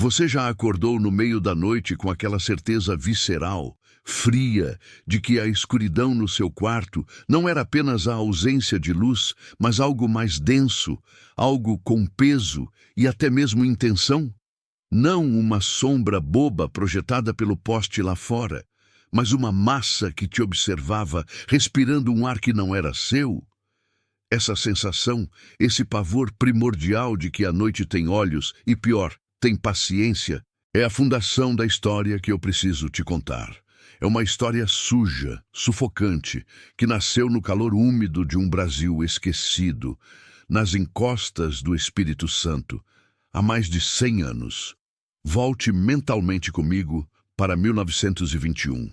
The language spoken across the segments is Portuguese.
Você já acordou no meio da noite com aquela certeza visceral, fria, de que a escuridão no seu quarto não era apenas a ausência de luz, mas algo mais denso, algo com peso e até mesmo intenção? Não uma sombra boba projetada pelo poste lá fora, mas uma massa que te observava, respirando um ar que não era seu? Essa sensação, esse pavor primordial de que a noite tem olhos e, pior, tem paciência, é a fundação da história que eu preciso te contar. É uma história suja, sufocante, que nasceu no calor úmido de um Brasil esquecido, nas encostas do Espírito Santo, há mais de 100 anos. Volte mentalmente comigo para 1921.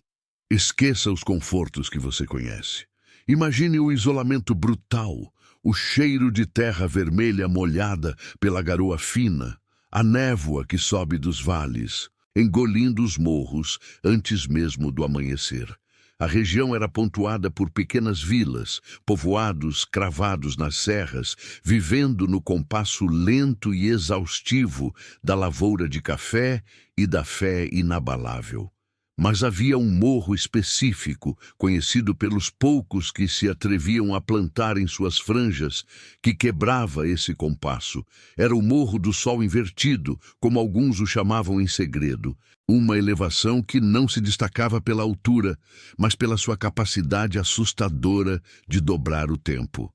Esqueça os confortos que você conhece. Imagine o isolamento brutal, o cheiro de terra vermelha molhada pela garoa fina, a névoa que sobe dos vales, engolindo os morros antes mesmo do amanhecer. A região era pontuada por pequenas vilas, povoados cravados nas serras, vivendo no compasso lento e exaustivo da lavoura de café e da fé inabalável. Mas havia um morro específico, conhecido pelos poucos que se atreviam a plantar em suas franjas, que quebrava esse compasso. Era o Morro do Sol Invertido, como alguns o chamavam em segredo. Uma elevação que não se destacava pela altura, mas pela sua capacidade assustadora de dobrar o tempo.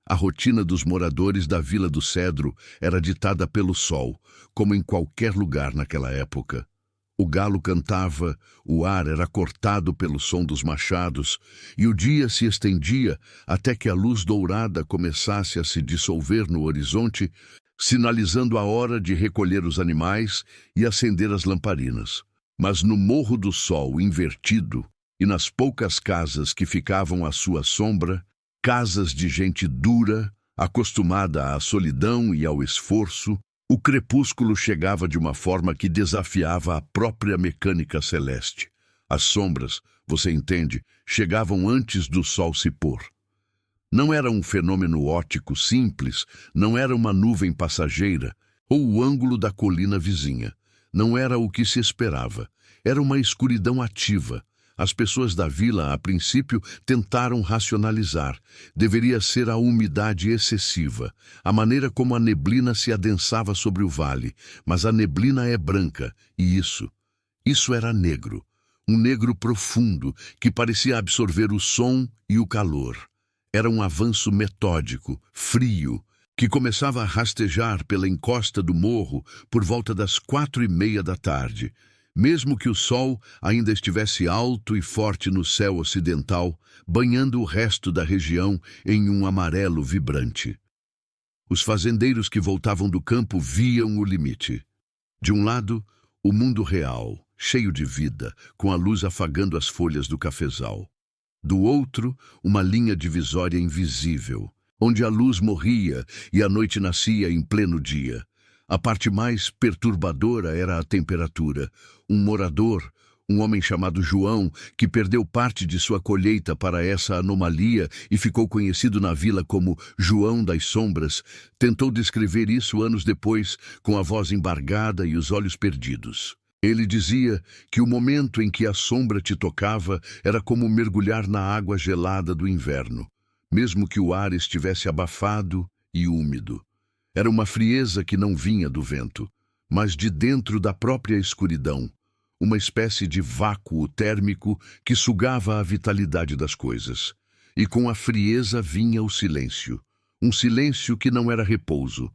A rotina dos moradores da Vila do Cedro era ditada pelo sol, como em qualquer lugar naquela época. O galo cantava, o ar era cortado pelo som dos machados, e o dia se estendia até que a luz dourada começasse a se dissolver no horizonte, sinalizando a hora de recolher os animais e acender as lamparinas. Mas no Morro do Sol Invertido, e nas poucas casas que ficavam à sua sombra, casas de gente dura, acostumada à solidão e ao esforço, o crepúsculo chegava de uma forma que desafiava a própria mecânica celeste. As sombras, você entende, chegavam antes do sol se pôr. Não era um fenômeno óptico simples, não era uma nuvem passageira ou o ângulo da colina vizinha. Não era o que se esperava. Era uma escuridão ativa. As pessoas da vila, a princípio, tentaram racionalizar. Deveria ser a umidade excessiva, a maneira como a neblina se adensava sobre o vale. Mas a neblina é branca, e isso era negro. Um negro profundo, que parecia absorver o som e o calor. Era um avanço metódico, frio, que começava a rastejar pela encosta do morro por volta das 4:30 da tarde. Mesmo que o sol ainda estivesse alto e forte no céu ocidental, banhando o resto da região em um amarelo vibrante. Os fazendeiros que voltavam do campo viam o limite. De um lado, o mundo real, cheio de vida, com a luz afagando as folhas do cafezal. Do outro, uma linha divisória invisível, onde a luz morria e a noite nascia em pleno dia. A parte mais perturbadora era a temperatura. Um morador, um homem chamado João, que perdeu parte de sua colheita para essa anomalia e ficou conhecido na vila como João das Sombras, tentou descrever isso anos depois, com a voz embargada e os olhos perdidos. Ele dizia que o momento em que a sombra te tocava era como mergulhar na água gelada do inverno, mesmo que o ar estivesse abafado e úmido. Era uma frieza que não vinha do vento, mas de dentro da própria escuridão, uma espécie de vácuo térmico que sugava a vitalidade das coisas. E com a frieza vinha o silêncio, um silêncio que não era repouso.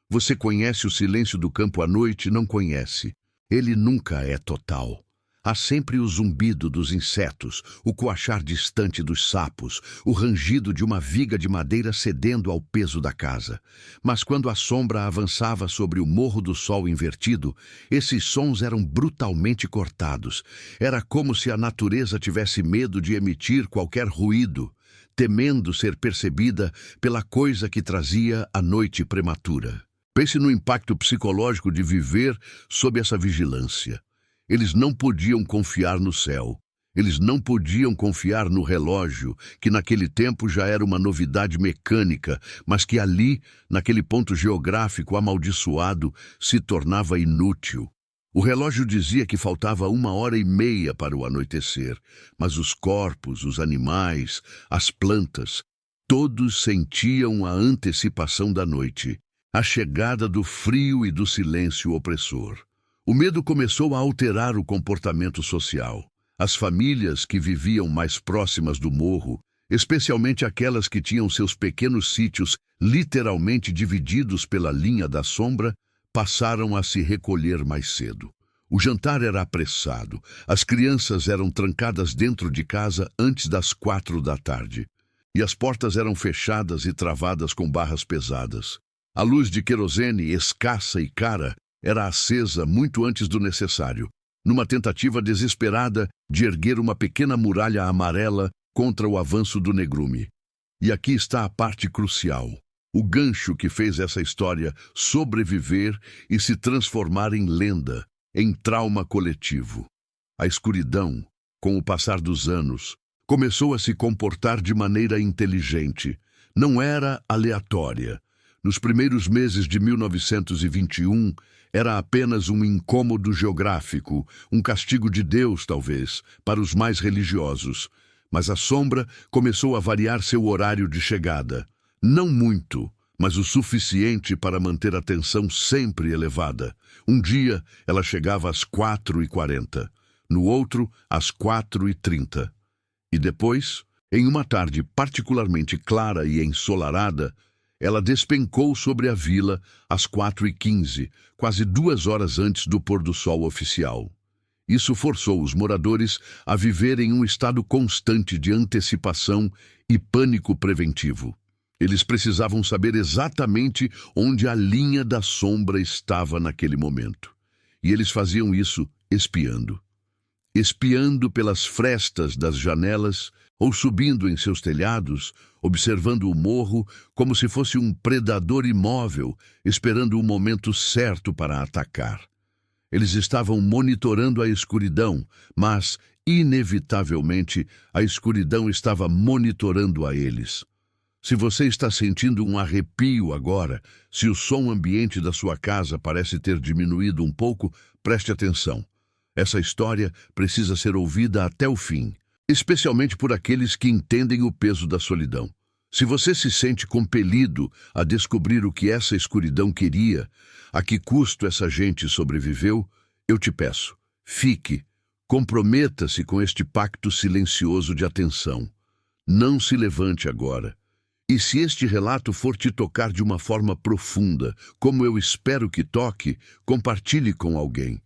Você conhece o silêncio do campo à noite? Não conhece. Ele nunca é total. Há sempre o zumbido dos insetos, o coachar distante dos sapos, o rangido de uma viga de madeira cedendo ao peso da casa. Mas quando a sombra avançava sobre o Morro do Sol Invertido, esses sons eram brutalmente cortados. Era como se a natureza tivesse medo de emitir qualquer ruído, temendo ser percebida pela coisa que trazia a noite prematura. Pense no impacto psicológico de viver sob essa vigilância. Eles não podiam confiar no céu. Eles não podiam confiar no relógio, que naquele tempo já era uma novidade mecânica, mas que ali, naquele ponto geográfico amaldiçoado, se tornava inútil. O relógio dizia que faltava 1h30 para o anoitecer, mas os corpos, os animais, as plantas, todos sentiam a antecipação da noite, a chegada do frio e do silêncio opressor. O medo começou a alterar o comportamento social. As famílias que viviam mais próximas do morro, especialmente aquelas que tinham seus pequenos sítios literalmente divididos pela linha da sombra, passaram a se recolher mais cedo. O jantar era apressado. As crianças eram trancadas dentro de casa antes das 4 da tarde. E as portas eram fechadas e travadas com barras pesadas. A luz de querosene, escassa e cara, era acesa muito antes do necessário, numa tentativa desesperada de erguer uma pequena muralha amarela contra o avanço do negrume. E aqui está a parte crucial. O gancho que fez essa história sobreviver e se transformar em lenda, em trauma coletivo. A escuridão, com o passar dos anos, começou a se comportar de maneira inteligente. Não era aleatória. Nos primeiros meses de 1921, era apenas um incômodo geográfico, um castigo de Deus, talvez, para os mais religiosos. Mas a sombra começou a variar seu horário de chegada. Não muito, mas o suficiente para manter a tensão sempre elevada. Um dia, ela chegava às 4h40, no outro, às 4h30. E depois, em uma tarde particularmente clara e ensolarada, ela despencou sobre a vila às 4h15, quase 2 horas antes do pôr do sol oficial. Isso forçou os moradores a viver em um estado constante de antecipação e pânico preventivo. Eles precisavam saber exatamente onde a linha da sombra estava naquele momento. E eles faziam isso espiando. Espiando pelas frestas das janelas ou subindo em seus telhados, observando o morro como se fosse um predador imóvel, esperando o momento certo para atacar. Eles estavam monitorando a escuridão, mas, inevitavelmente, a escuridão estava monitorando a eles. Se você está sentindo um arrepio agora, se o som ambiente da sua casa parece ter diminuído um pouco, preste atenção. Essa história precisa ser ouvida até o fim, especialmente por aqueles que entendem o peso da solidão. Se você se sente compelido a descobrir o que essa escuridão queria, a que custo essa gente sobreviveu, eu te peço, fique, comprometa-se com este pacto silencioso de atenção. Não se levante agora. E se este relato for te tocar de uma forma profunda, como eu espero que toque, compartilhe com alguém.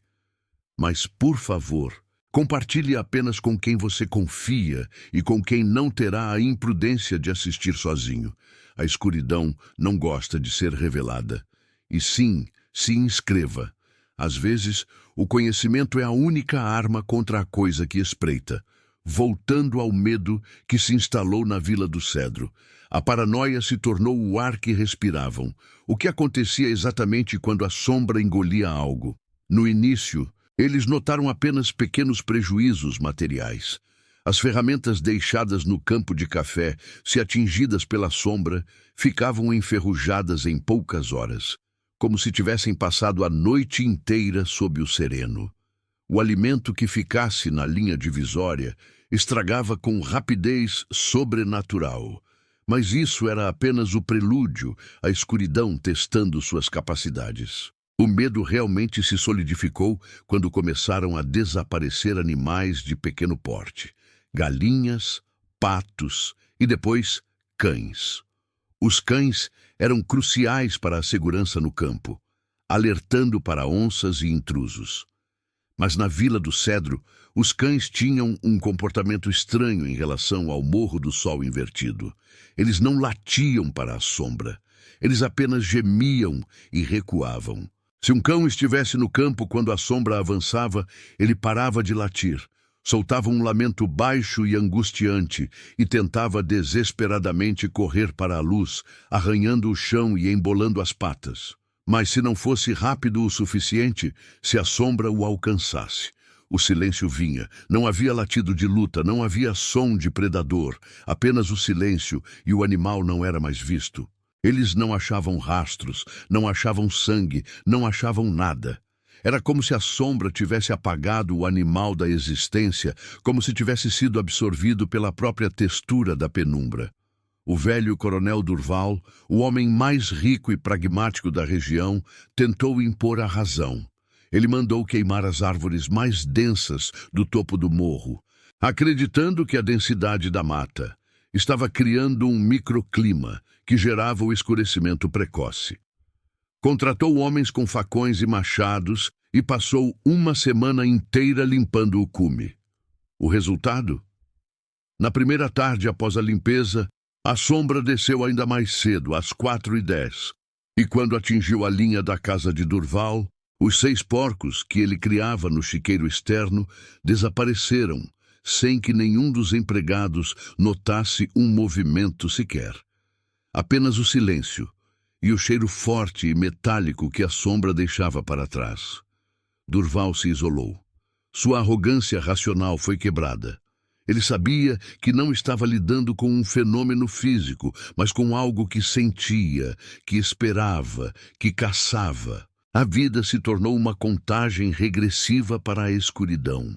Mas, por favor, compartilhe apenas com quem você confia e com quem não terá a imprudência de assistir sozinho. A escuridão não gosta de ser revelada. E sim, se inscreva. Às vezes, o conhecimento é a única arma contra a coisa que espreita. Voltando ao medo que se instalou na Vila do Cedro, a paranoia se tornou o ar que respiravam. O que acontecia exatamente quando a sombra engolia algo? No início, eles notaram apenas pequenos prejuízos materiais. As ferramentas deixadas no campo de café, se atingidas pela sombra, ficavam enferrujadas em poucas horas, como se tivessem passado a noite inteira sob o sereno. O alimento que ficasse na linha divisória estragava com rapidez sobrenatural. Mas isso era apenas o prelúdio, a escuridão testando suas capacidades. O medo realmente se solidificou quando começaram a desaparecer animais de pequeno porte. Galinhas, patos e depois cães. Os cães eram cruciais para a segurança no campo, alertando para onças e intrusos. Mas na Vila do Cedro, os cães tinham um comportamento estranho em relação ao Morro do Sol Invertido. Eles não latiam para a sombra. Eles apenas gemiam e recuavam. Se um cão estivesse no campo quando a sombra avançava, ele parava de latir, soltava um lamento baixo e angustiante e tentava desesperadamente correr para a luz, arranhando o chão e embolando as patas. Mas se não fosse rápido o suficiente, se a sombra o alcançasse, o silêncio vinha. Não havia latido de luta, não havia som de predador, apenas o silêncio, e o animal não era mais visto. Eles não achavam rastros, não achavam sangue, não achavam nada. Era como se a sombra tivesse apagado o animal da existência, como se tivesse sido absorvido pela própria textura da penumbra. O velho coronel Durval, o homem mais rico e pragmático da região, tentou impor a razão. Ele mandou queimar as árvores mais densas do topo do morro, acreditando que a densidade da mata estava criando um microclima que gerava o escurecimento precoce. Contratou homens com facões e machados e passou uma semana inteira limpando o cume. O resultado? Na primeira tarde após a limpeza, a sombra desceu ainda mais cedo, às 4h10, e quando atingiu a linha da casa de Durval, os 6 porcos que ele criava no chiqueiro externo desapareceram, sem que nenhum dos empregados notasse um movimento sequer. Apenas o silêncio e o cheiro forte e metálico que a sombra deixava para trás. Durval se isolou. Sua arrogância racional foi quebrada. Ele sabia que não estava lidando com um fenômeno físico, mas com algo que sentia, que esperava, que caçava. A vida se tornou uma contagem regressiva para a escuridão.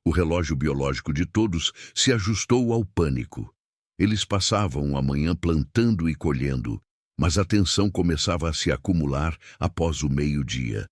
O relógio biológico de todos se ajustou ao pânico. Eles passavam a manhã plantando e colhendo, mas a tensão começava a se acumular após o meio-dia.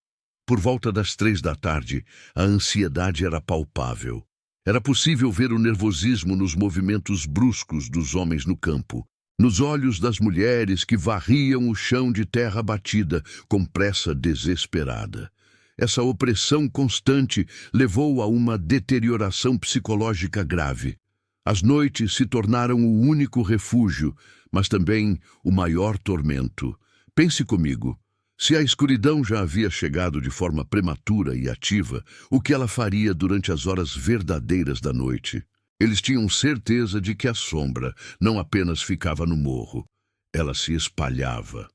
Por volta das 3 da tarde, a ansiedade era palpável. Era possível ver o nervosismo nos movimentos bruscos dos homens no campo, nos olhos das mulheres que varriam o chão de terra batida com pressa desesperada. Essa opressão constante levou a uma deterioração psicológica grave. As noites se tornaram o único refúgio, mas também o maior tormento. Pense comigo. Se a escuridão já havia chegado de forma prematura e ativa, o que ela faria durante as horas verdadeiras da noite? Eles tinham certeza de que a sombra não apenas ficava no morro, ela se espalhava.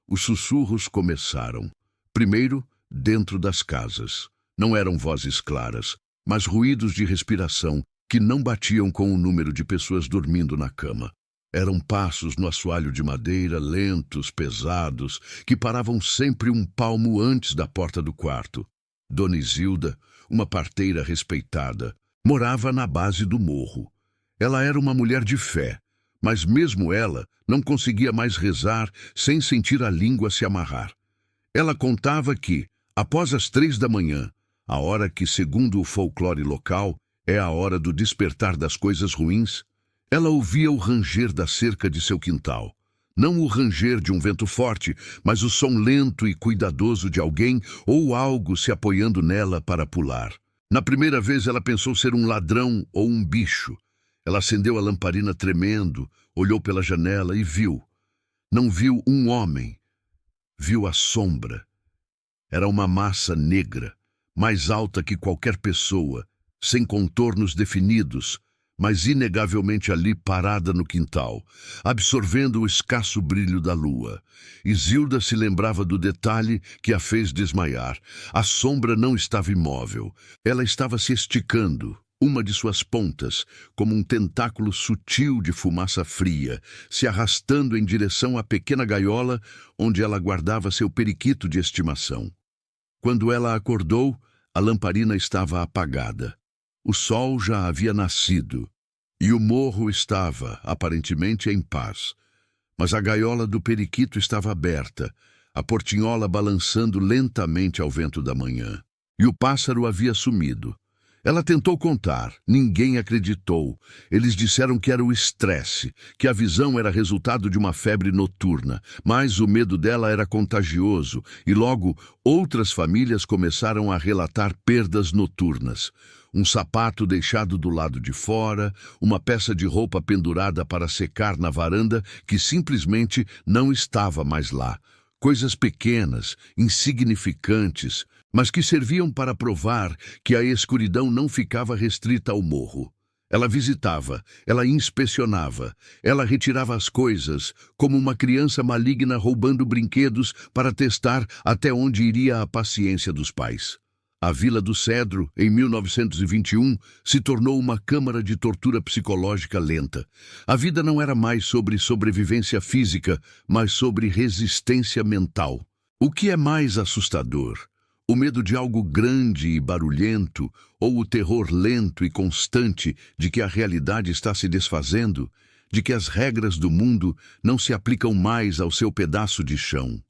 Os sussurros começaram. Primeiro, dentro das casas. Não eram vozes claras, mas ruídos de respiração que não batiam com o número de pessoas dormindo na cama. Eram passos no assoalho de madeira, lentos, pesados, que paravam sempre um palmo antes da porta do quarto. Dona Isilda, uma parteira respeitada, morava na base do morro. Ela era uma mulher de fé, mas mesmo ela não conseguia mais rezar sem sentir a língua se amarrar. Ela contava que, após as 3 da manhã, a hora que, segundo o folclore local, é a hora do despertar das coisas ruins, ela ouvia o ranger da cerca de seu quintal. Não o ranger de um vento forte, mas o som lento e cuidadoso de alguém ou algo se apoiando nela para pular. Na primeira vez ela pensou ser um ladrão ou um bicho. Ela acendeu a lamparina tremendo, olhou pela janela e viu. Não viu um homem. Viu a sombra. Era uma massa negra, mais alta que qualquer pessoa, sem contornos definidos, mas inegavelmente ali parada no quintal, absorvendo o escasso brilho da lua. Isilda se lembrava do detalhe que a fez desmaiar. A sombra não estava imóvel. Ela estava se esticando, uma de suas pontas, como um tentáculo sutil de fumaça fria, se arrastando em direção à pequena gaiola onde ela guardava seu periquito de estimação. Quando ela acordou, a lamparina estava apagada. O sol já havia nascido, e o morro estava, aparentemente, em paz. Mas a gaiola do periquito estava aberta, a portinhola balançando lentamente ao vento da manhã. E o pássaro havia sumido. Ela tentou contar, ninguém acreditou. Eles disseram que era o estresse, que a visão era resultado de uma febre noturna, mas o medo dela era contagioso, e logo outras famílias começaram a relatar perdas noturnas. Um sapato deixado do lado de fora, uma peça de roupa pendurada para secar na varanda que simplesmente não estava mais lá. Coisas pequenas, insignificantes, mas que serviam para provar que a escuridão não ficava restrita ao morro. Ela visitava, ela inspecionava, ela retirava as coisas, como uma criança maligna roubando brinquedos para testar até onde iria a paciência dos pais. A Vila do Cedro, em 1921, se tornou uma câmara de tortura psicológica lenta. A vida não era mais sobre sobrevivência física, mas sobre resistência mental. O que é mais assustador? O medo de algo grande e barulhento, ou o terror lento e constante de que a realidade está se desfazendo, de que as regras do mundo não se aplicam mais ao seu pedaço de chão.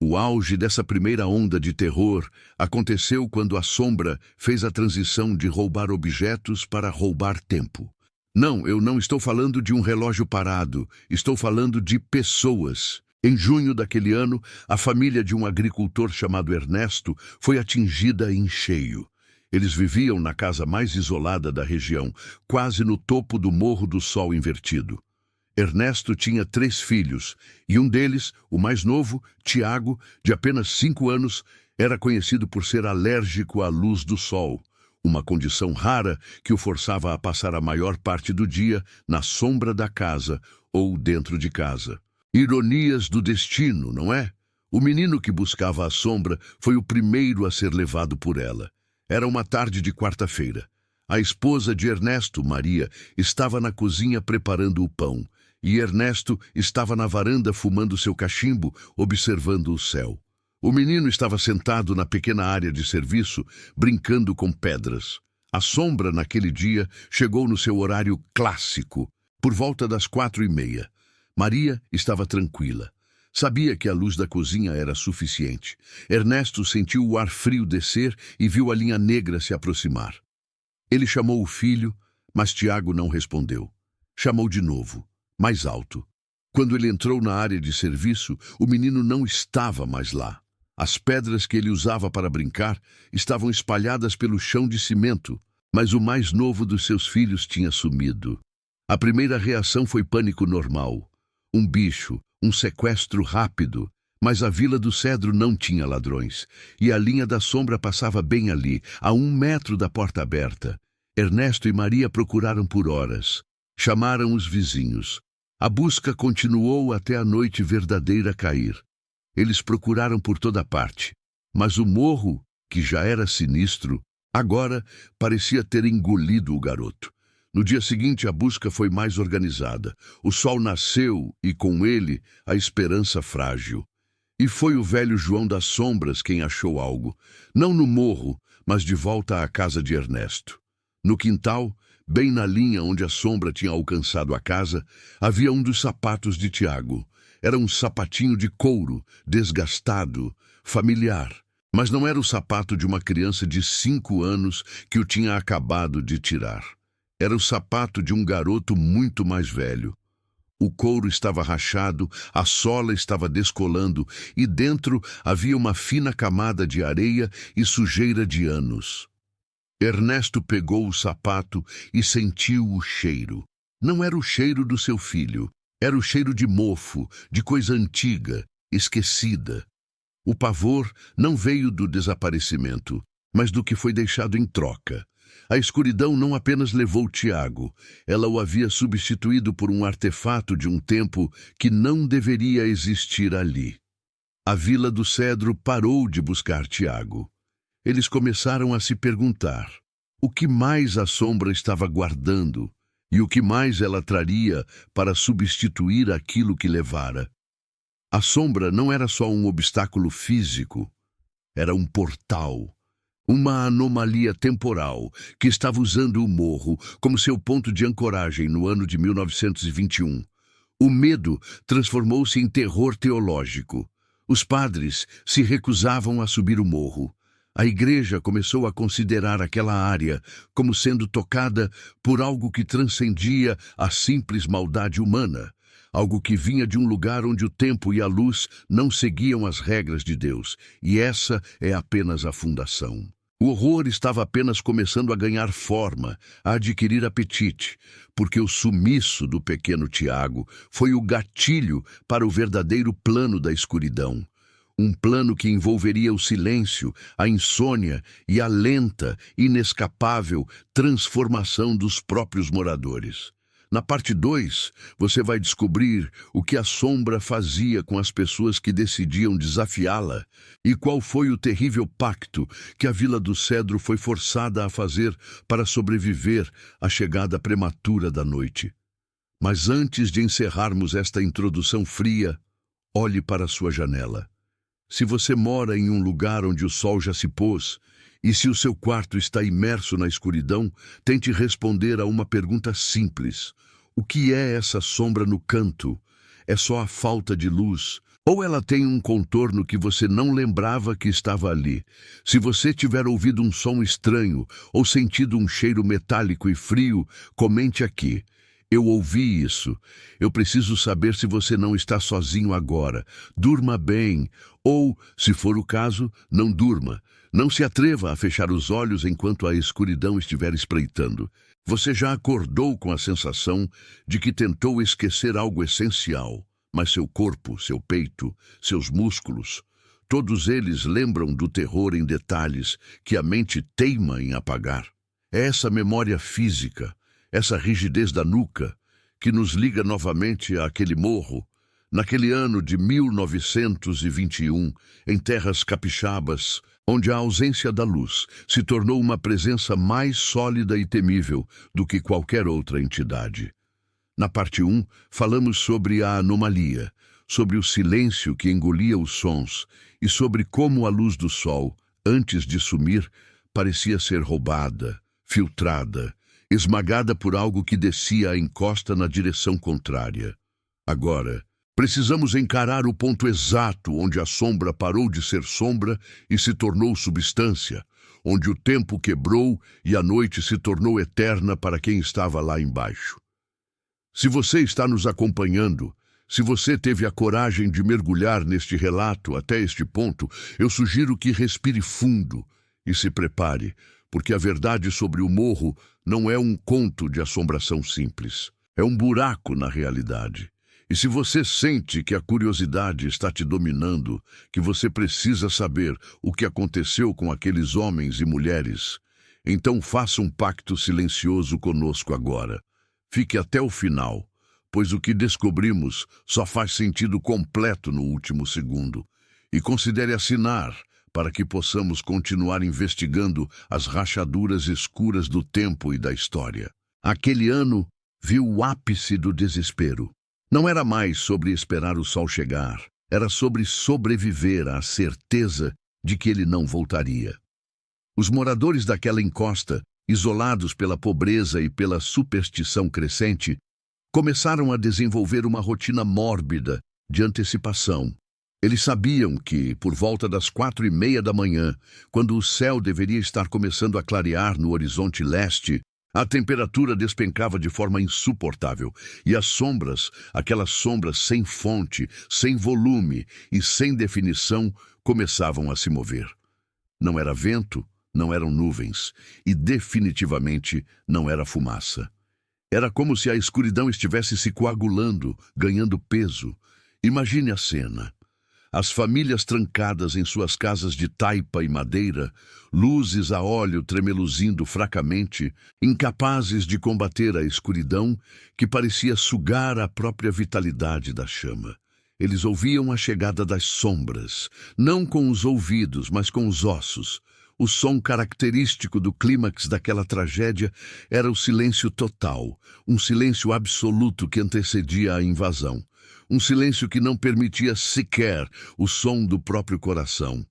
O auge dessa primeira onda de terror aconteceu quando a sombra fez a transição de roubar objetos para roubar tempo. Não, eu não estou falando de um relógio parado, estou falando de pessoas. Em junho daquele ano, a família de um agricultor chamado Ernesto foi atingida em cheio. Eles viviam na casa mais isolada da região, quase no topo do Morro do Sol Invertido. Ernesto tinha 3 filhos, e um deles, o mais novo, Tiago, de apenas 5 anos, era conhecido por ser alérgico à luz do sol, uma condição rara que o forçava a passar a maior parte do dia na sombra da casa ou dentro de casa. Ironias do destino, não é? O menino que buscava a sombra foi o primeiro a ser levado por ela. Era uma tarde de quarta-feira. A esposa de Ernesto, Maria, estava na cozinha preparando o pão, e Ernesto estava na varanda fumando seu cachimbo, observando o céu. O menino estava sentado na pequena área de serviço, brincando com pedras. A sombra, naquele dia, chegou no seu horário clássico, por volta das 4h30. Maria estava tranquila. Sabia que a luz da cozinha era suficiente. Ernesto sentiu o ar frio descer e viu a linha negra se aproximar. Ele chamou o filho, mas Tiago não respondeu. Chamou de novo, mais alto. Quando ele entrou na área de serviço, o menino não estava mais lá. As pedras que ele usava para brincar estavam espalhadas pelo chão de cimento, mas o mais novo dos seus filhos tinha sumido. A primeira reação foi pânico normal. Um bicho, um sequestro rápido, mas a Vila do Cedro não tinha ladrões, e a linha da sombra passava bem ali, a 1 metro da porta aberta. Ernesto e Maria procuraram por horas. Chamaram os vizinhos. A busca continuou até a noite verdadeira cair. Eles procuraram por toda parte, mas o morro, que já era sinistro, agora parecia ter engolido o garoto. No dia seguinte, a busca foi mais organizada. O sol nasceu e, com ele, a esperança frágil. E foi o velho João das Sombras quem achou algo. Não no morro, mas de volta à casa de Ernesto. No quintal, bem na linha onde a sombra tinha alcançado a casa, havia um dos sapatos de Tiago. Era um sapatinho de couro, desgastado, familiar. Mas não era o sapato de uma criança de 5 anos que o tinha acabado de tirar. Era o sapato de um garoto muito mais velho. O couro estava rachado, a sola estava descolando e dentro havia uma fina camada de areia e sujeira de anos. Ernesto pegou o sapato e sentiu o cheiro. Não era o cheiro do seu filho, era o cheiro de mofo, de coisa antiga, esquecida. O pavor não veio do desaparecimento, mas do que foi deixado em troca. A escuridão não apenas levou Tiago, ela o havia substituído por um artefato de um tempo que não deveria existir ali. A Vila do Cedro parou de buscar Tiago. Eles começaram a se perguntar o que mais a sombra estava guardando e o que mais ela traria para substituir aquilo que levara. A sombra não era só um obstáculo físico, era um portal. Uma anomalia temporal que estava usando o morro como seu ponto de ancoragem no ano de 1921. O medo transformou-se em terror teológico. Os padres se recusavam a subir o morro. A igreja começou a considerar aquela área como sendo tocada por algo que transcendia a simples maldade humana. Algo que vinha de um lugar onde o tempo e a luz não seguiam as regras de Deus. E essa é apenas a fundação. O horror estava apenas começando a ganhar forma, a adquirir apetite, porque o sumiço do pequeno Tiago foi o gatilho para o verdadeiro plano da escuridão. Um plano que envolveria o silêncio, a insônia e a lenta, inescapável transformação dos próprios moradores. Na parte 2, você vai descobrir o que a sombra fazia com as pessoas que decidiam desafiá-la e qual foi o terrível pacto que a Vila do Cedro foi forçada a fazer para sobreviver à chegada prematura da noite. Mas antes de encerrarmos esta introdução fria, olhe para a sua janela. Se você mora em um lugar onde o sol já se pôs, e se o seu quarto está imerso na escuridão, tente responder a uma pergunta simples. O que é essa sombra no canto? É só a falta de luz? Ou ela tem um contorno que você não lembrava que estava ali? Se você tiver ouvido um som estranho ou sentido um cheiro metálico e frio, comente aqui. Eu ouvi isso. Eu preciso saber se você não está sozinho agora. Durma bem. Ou, se for o caso, não durma. Não se atreva a fechar os olhos enquanto a escuridão estiver espreitando. Você já acordou com a sensação de que tentou esquecer algo essencial, mas seu corpo, seu peito, seus músculos, todos eles lembram do terror em detalhes que a mente teima em apagar. É essa memória física, essa rigidez da nuca, que nos liga novamente àquele morro, naquele ano de 1921, em terras capixabas, onde a ausência da luz se tornou uma presença mais sólida e temível do que qualquer outra entidade. Na parte 1, falamos sobre a anomalia, sobre o silêncio que engolia os sons e sobre como a luz do sol, antes de sumir, parecia ser roubada, filtrada, esmagada por algo que descia a encosta na direção contrária. Agora, precisamos encarar o ponto exato onde a sombra parou de ser sombra e se tornou substância, onde o tempo quebrou e a noite se tornou eterna para quem estava lá embaixo. Se você está nos acompanhando, se você teve a coragem de mergulhar neste relato até este ponto, eu sugiro que respire fundo e se prepare, porque a verdade sobre o morro não é um conto de assombração simples. É um buraco na realidade. E se você sente que a curiosidade está te dominando, que você precisa saber o que aconteceu com aqueles homens e mulheres, então faça um pacto silencioso conosco agora. Fique até o final, pois o que descobrimos só faz sentido completo no último segundo. E considere assinar para que possamos continuar investigando as rachaduras escuras do tempo e da história. Aquele ano viu o ápice do desespero. Não era mais sobre esperar o sol chegar, era sobre sobreviver à certeza de que ele não voltaria. Os moradores daquela encosta, isolados pela pobreza e pela superstição crescente, começaram a desenvolver uma rotina mórbida de antecipação. Eles sabiam que, por volta das 4:30 da manhã, quando o céu deveria estar começando a clarear no horizonte leste, a temperatura despencava de forma insuportável, e as sombras, aquelas sombras sem fonte, sem volume e sem definição, começavam a se mover. Não era vento, não eram nuvens, e definitivamente não era fumaça. Era como se a escuridão estivesse se coagulando, ganhando peso. Imagine a cena. As famílias trancadas em suas casas de taipa e madeira, luzes a óleo tremeluzindo fracamente, incapazes de combater a escuridão que parecia sugar a própria vitalidade da chama. Eles ouviam a chegada das sombras, não com os ouvidos, mas com os ossos. O som característico do clímax daquela tragédia era o silêncio total, um silêncio absoluto que antecedia a invasão. Um silêncio que não permitia sequer o som do próprio coração.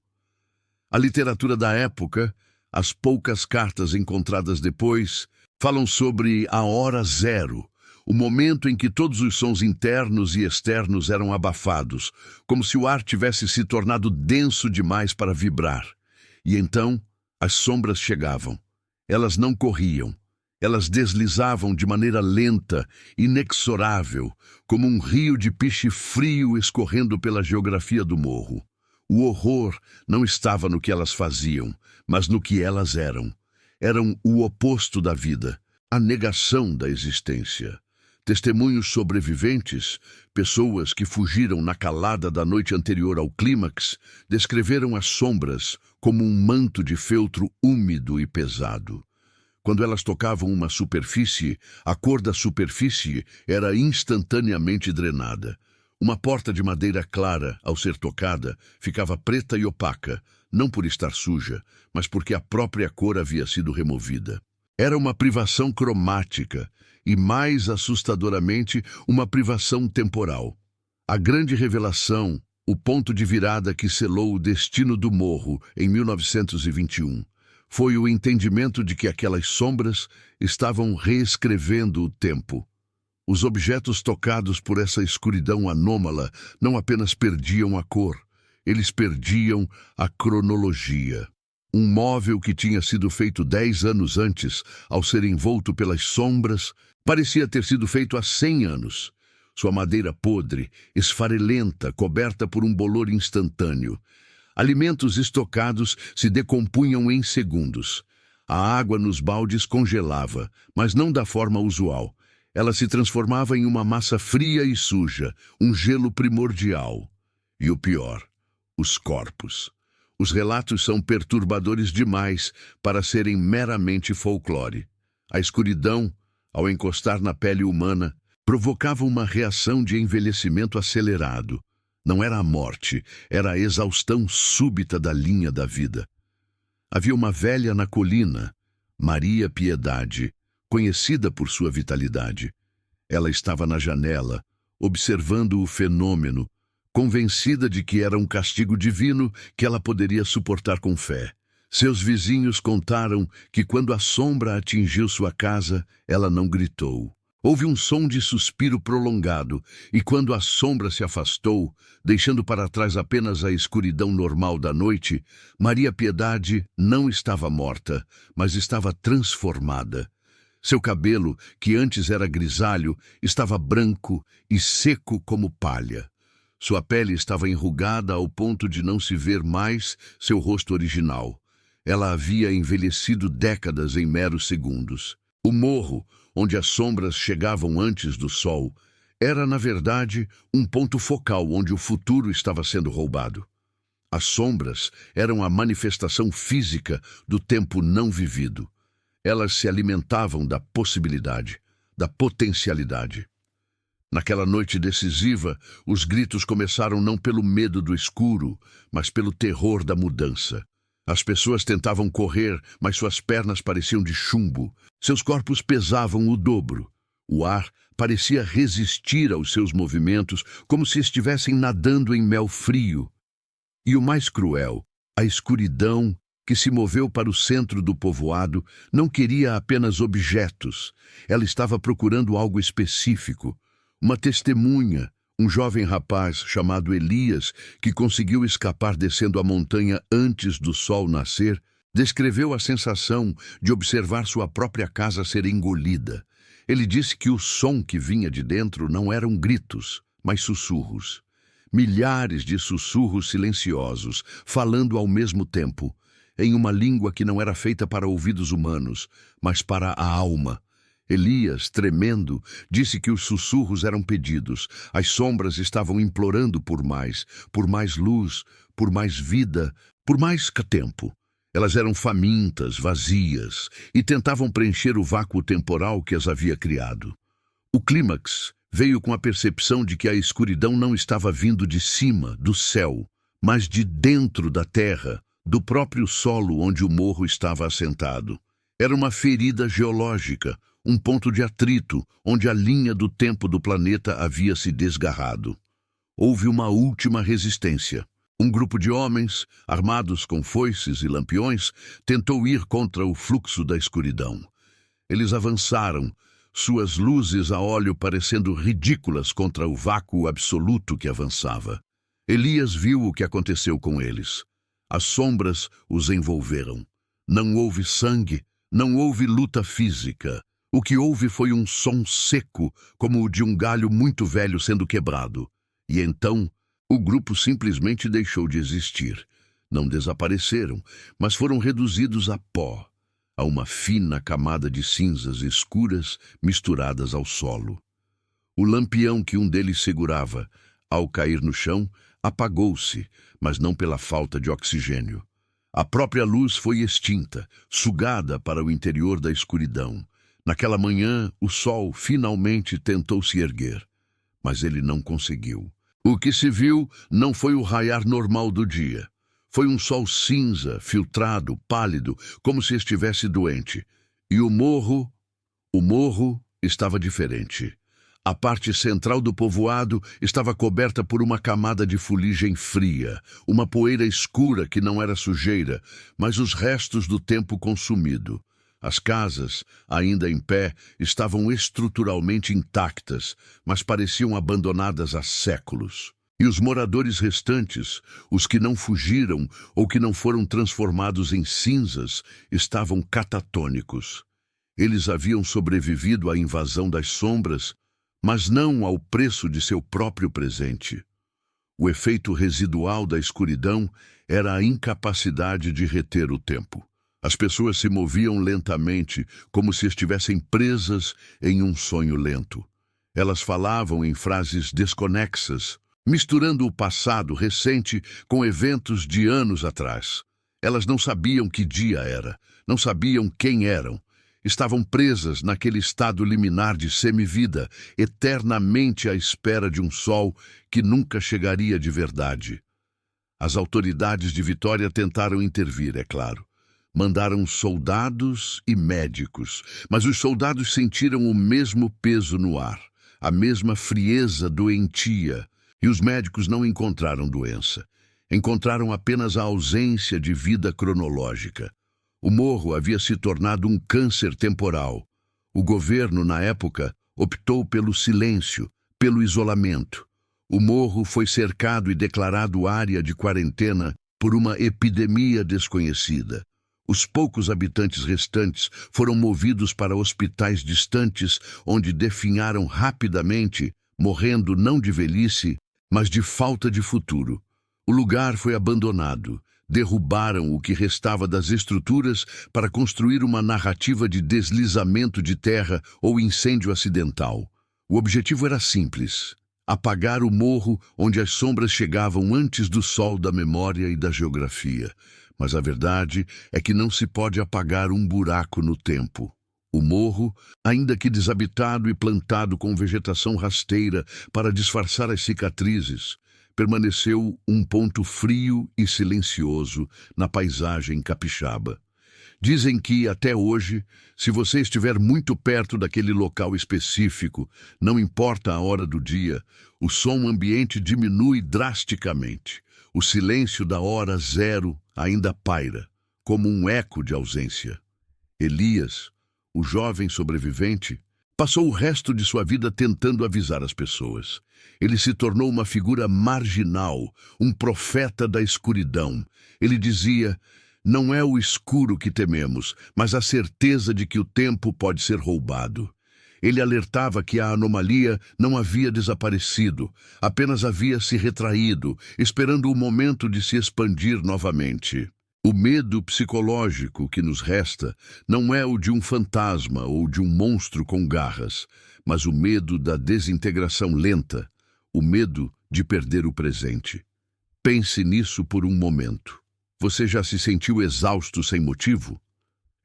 A literatura da época, as poucas cartas encontradas depois, falam sobre a hora zero, o momento em que todos os sons internos e externos eram abafados, como se o ar tivesse se tornado denso demais para vibrar. E então, as sombras chegavam. Elas não corriam. Elas deslizavam de maneira lenta, inexorável, como um rio de piche frio escorrendo pela geografia do morro. O horror não estava no que elas faziam, mas no que elas eram. Eram o oposto da vida, a negação da existência. Testemunhos sobreviventes, pessoas que fugiram na calada da noite anterior ao clímax, descreveram as sombras como um manto de feltro úmido e pesado. Quando elas tocavam uma superfície, a cor da superfície era instantaneamente drenada. Uma porta de madeira clara, ao ser tocada, ficava preta e opaca, não por estar suja, mas porque a própria cor havia sido removida. Era uma privação cromática e, mais assustadoramente, uma privação temporal. A grande revelação, o ponto de virada que selou o destino do morro em 1921. Foi o entendimento de que aquelas sombras estavam reescrevendo o tempo. Os objetos tocados por essa escuridão anômala não apenas perdiam a cor, eles perdiam a cronologia. Um móvel que tinha sido feito 10 anos antes, ao ser envolto pelas sombras, parecia ter sido feito há 100 anos. Sua madeira podre, esfarelenta, coberta por um bolor instantâneo. Alimentos estocados se decompunham em segundos. A água nos baldes congelava, mas não da forma usual. Ela se transformava em uma massa fria e suja, um gelo primordial. E o pior, os corpos. Os relatos são perturbadores demais para serem meramente folclore. A escuridão, ao encostar na pele humana, provocava uma reação de envelhecimento acelerado. Não era a morte, era a exaustão súbita da linha da vida. Havia uma velha na colina, Maria Piedade, conhecida por sua vitalidade. Ela estava na janela, observando o fenômeno, convencida de que era um castigo divino que ela poderia suportar com fé. Seus vizinhos contaram que quando a sombra atingiu sua casa, ela não gritou. Houve um som de suspiro prolongado, e quando a sombra se afastou, deixando para trás apenas a escuridão normal da noite, Maria Piedade não estava morta, mas estava transformada. Seu cabelo, que antes era grisalho, estava branco e seco como palha. Sua pele estava enrugada ao ponto de não se ver mais seu rosto original. Ela havia envelhecido décadas em meros segundos. O morro, onde as sombras chegavam antes do sol, era, na verdade, um ponto focal onde o futuro estava sendo roubado. As sombras eram a manifestação física do tempo não vivido. Elas se alimentavam da possibilidade, da potencialidade. Naquela noite decisiva, os gritos começaram não pelo medo do escuro, mas pelo terror da mudança. As pessoas tentavam correr, mas suas pernas pareciam de chumbo. Seus corpos pesavam o dobro. O ar parecia resistir aos seus movimentos, como se estivessem nadando em mel frio. E o mais cruel, a escuridão, que se moveu para o centro do povoado, não queria apenas objetos. Ela estava procurando algo específico. Uma testemunha, um jovem rapaz chamado Elias, que conseguiu escapar descendo a montanha antes do sol nascer, descreveu a sensação de observar sua própria casa ser engolida. Ele disse que o som que vinha de dentro não eram gritos, mas sussurros. Milhares de sussurros silenciosos, falando ao mesmo tempo, em uma língua que não era feita para ouvidos humanos, mas para a alma. Elias, tremendo, disse que os sussurros eram pedidos. As sombras estavam implorando por mais luz, por mais vida, por mais tempo. Elas eram famintas, vazias, e tentavam preencher o vácuo temporal que as havia criado. O clímax veio com a percepção de que a escuridão não estava vindo de cima, do céu, mas de dentro da terra, do próprio solo onde o morro estava assentado. Era uma ferida geológica, um ponto de atrito, onde a linha do tempo do planeta havia se desgarrado. Houve uma última resistência. Um grupo de homens, armados com foices e lampiões, tentou ir contra o fluxo da escuridão. Eles avançaram, suas luzes a óleo parecendo ridículas contra o vácuo absoluto que avançava. Elias viu o que aconteceu com eles. As sombras os envolveram. Não houve sangue, não houve luta física. O que houve foi um som seco, como o de um galho muito velho sendo quebrado. E então, o grupo simplesmente deixou de existir. Não desapareceram, mas foram reduzidos a pó, a uma fina camada de cinzas escuras misturadas ao solo. O lampião que um deles segurava, ao cair no chão, apagou-se, mas não pela falta de oxigênio. A própria luz foi extinta, sugada para o interior da escuridão. Naquela manhã, o sol finalmente tentou se erguer, mas ele não conseguiu. O que se viu não foi o raiar normal do dia. Foi um sol cinza, filtrado, pálido, como se estivesse doente. E o morro estava diferente. A parte central do povoado estava coberta por uma camada de fuligem fria, uma poeira escura que não era sujeira, mas os restos do tempo consumido. As casas, ainda em pé, estavam estruturalmente intactas, mas pareciam abandonadas há séculos. E os moradores restantes, os que não fugiram ou que não foram transformados em cinzas, estavam catatônicos. Eles haviam sobrevivido à invasão das sombras, mas não ao preço de seu próprio presente. O efeito residual da escuridão era a incapacidade de reter o tempo. As pessoas se moviam lentamente, como se estivessem presas em um sonho lento. Elas falavam em frases desconexas, misturando o passado recente com eventos de anos atrás. Elas não sabiam que dia era, não sabiam quem eram. Estavam presas naquele estado liminar de semivida, eternamente à espera de um sol que nunca chegaria de verdade. As autoridades de Vitória tentaram intervir, é claro. Mandaram soldados e médicos, mas os soldados sentiram o mesmo peso no ar, a mesma frieza doentia, e os médicos não encontraram doença. Encontraram apenas a ausência de vida cronológica. O morro havia se tornado um câncer temporal. O governo, na época, optou pelo silêncio, pelo isolamento. O morro foi cercado e declarado área de quarentena por uma epidemia desconhecida. Os poucos habitantes restantes foram movidos para hospitais distantes, onde definharam rapidamente, morrendo não de velhice, mas de falta de futuro. O lugar foi abandonado. Derrubaram o que restava das estruturas para construir uma narrativa de deslizamento de terra ou incêndio acidental. O objetivo era simples: apagar o morro onde as sombras chegavam antes do sol da memória e da geografia. Mas a verdade é que não se pode apagar um buraco no tempo. O morro, ainda que desabitado e plantado com vegetação rasteira para disfarçar as cicatrizes, permaneceu um ponto frio e silencioso na paisagem capixaba. Dizem que, até hoje, se você estiver muito perto daquele local específico, não importa a hora do dia, o som ambiente diminui drasticamente. O silêncio da hora zero ainda paira, como um eco de ausência. Elias, o jovem sobrevivente, passou o resto de sua vida tentando avisar as pessoas. Ele se tornou uma figura marginal, um profeta da escuridão. Ele dizia: não é o escuro que tememos, mas a certeza de que o tempo pode ser roubado. Ele alertava que a anomalia não havia desaparecido, apenas havia se retraído, esperando o momento de se expandir novamente. O medo psicológico que nos resta não é o de um fantasma ou de um monstro com garras, mas o medo da desintegração lenta, o medo de perder o presente. Pense nisso por um momento. Você já se sentiu exausto sem motivo?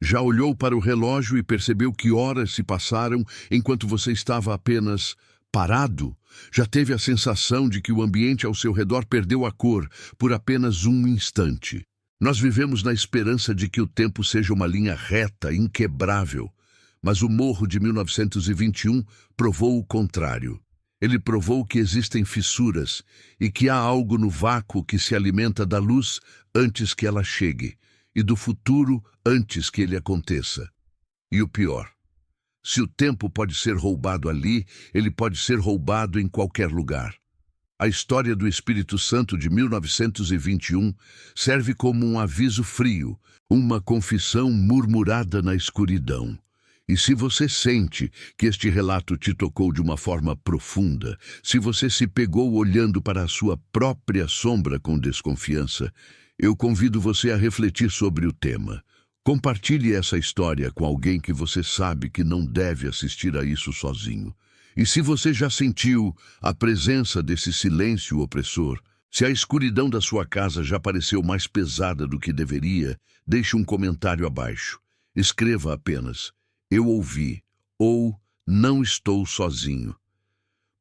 Já olhou para o relógio e percebeu que horas se passaram enquanto você estava apenas parado? Já teve a sensação de que o ambiente ao seu redor perdeu a cor por apenas um instante? Nós vivemos na esperança de que o tempo seja uma linha reta, inquebrável, mas o morro de 1921 provou o contrário. Ele provou que existem fissuras e que há algo no vácuo que se alimenta da luz antes que ela chegue, e do futuro antes que ele aconteça. E o pior: se o tempo pode ser roubado ali, ele pode ser roubado em qualquer lugar. A história do Espírito Santo de 1921 serve como um aviso frio, uma confissão murmurada na escuridão. E se você sente que este relato te tocou de uma forma profunda, se você se pegou olhando para a sua própria sombra com desconfiança, eu convido você a refletir sobre o tema. Compartilhe essa história com alguém que você sabe que não deve assistir a isso sozinho. E se você já sentiu a presença desse silêncio opressor, se a escuridão da sua casa já pareceu mais pesada do que deveria, deixe um comentário abaixo. Escreva apenas: eu ouvi, ou não estou sozinho.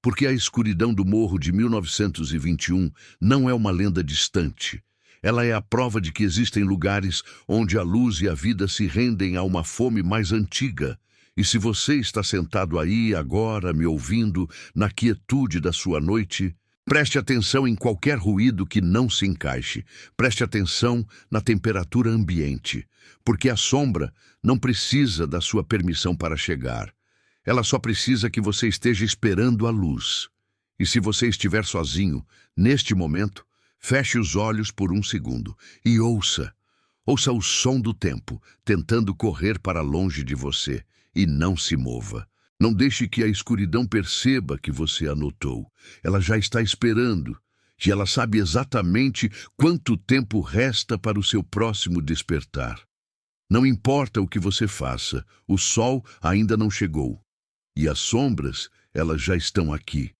Porque a escuridão do morro de 1921 não é uma lenda distante. Ela é a prova de que existem lugares onde a luz e a vida se rendem a uma fome mais antiga E se você está sentado aí agora, me ouvindo, na quietude da sua noite, preste atenção em qualquer ruído que não se encaixe. Preste atenção na temperatura ambiente, porque a sombra não precisa da sua permissão para chegar. Ela só precisa que você esteja esperando a luz. E se você estiver sozinho, neste momento, feche os olhos por um segundo e ouça. Ouça o som do tempo, tentando correr para longe de você, e não se mova. Não deixe que a escuridão perceba que você anotou. Ela já está esperando, e ela sabe exatamente quanto tempo resta para o seu próximo despertar. Não importa o que você faça, o sol ainda não chegou. E as sombras, elas já estão aqui,